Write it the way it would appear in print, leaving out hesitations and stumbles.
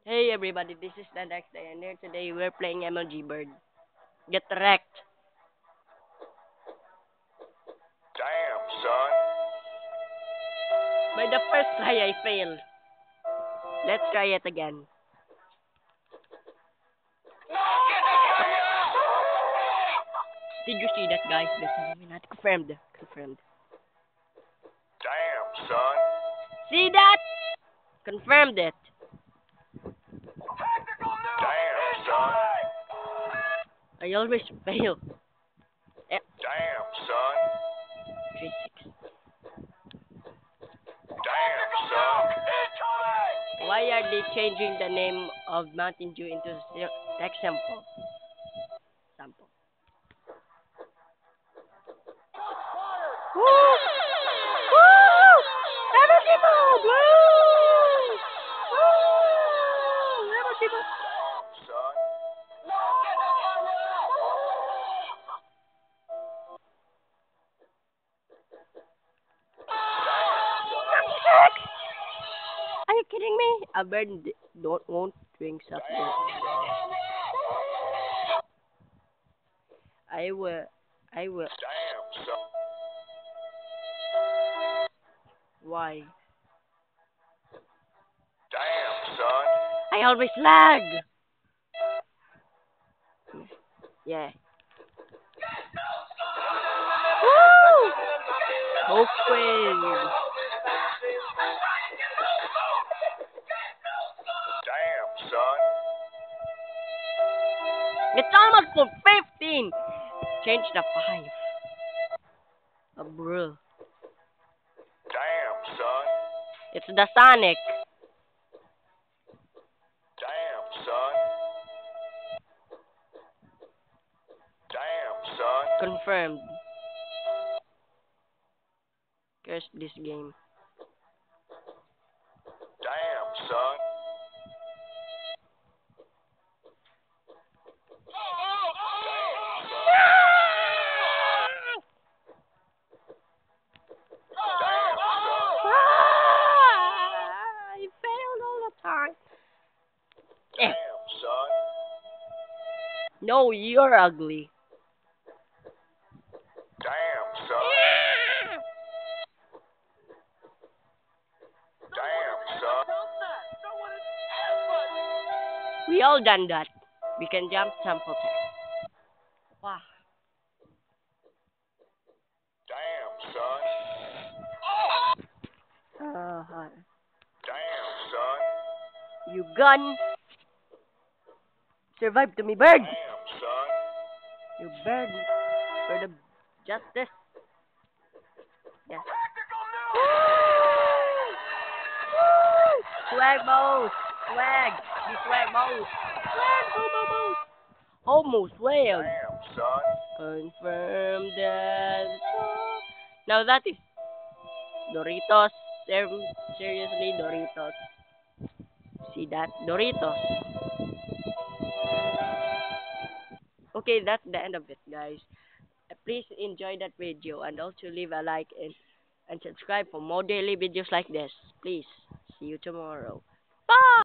Hey everybody, this is the next day, and here today we're playing MLG Bird. Get wrecked. Damn, son. By the first try, I failed. Let's try it again. Did you see that, guys? That's Illuminati. Confirmed. Confirmed. Damn, son. See that? Confirmed it. Damn, son. I always fail. Eh, Damn, son. 3-6. Damn, son. Why are they changing the name of Mountain Dew into text sample? Sample. Woo! Woo! Energy mode! Woo! Woo! Energy mode! Damn, son. Are you kidding me? A bird won't drink soft drink. I will. I will. Damn, son. Why? Damn, son. I always lag. Yeah. Woo! Hopefully. Damn, son. It's almost for 15. Change the 5. Bro. Damn, son. It's the Sonic. Damn, son. Damn, son. Confirmed. Curse this game. Damn, son. Damn, son. I failed all the time. Damn, son. No, you're ugly. Damn, son. Damn, son. We all done that. We can jump sample text. Wow. Damn, son. Uh, Damn, son. you gun. Survive to me, bird. Damn, son. You bird. For the justice. Yes. Swag balls. Swag. You swag balls. Swag, boo. Homo swag. Damn, son. Confirm that. Now that is Doritos. Seriously, Doritos. See that? Doritos. Okay, that's the end of it, guys. Please enjoy that video and also leave a like and subscribe for more daily videos like this. Please. See you tomorrow. Bye!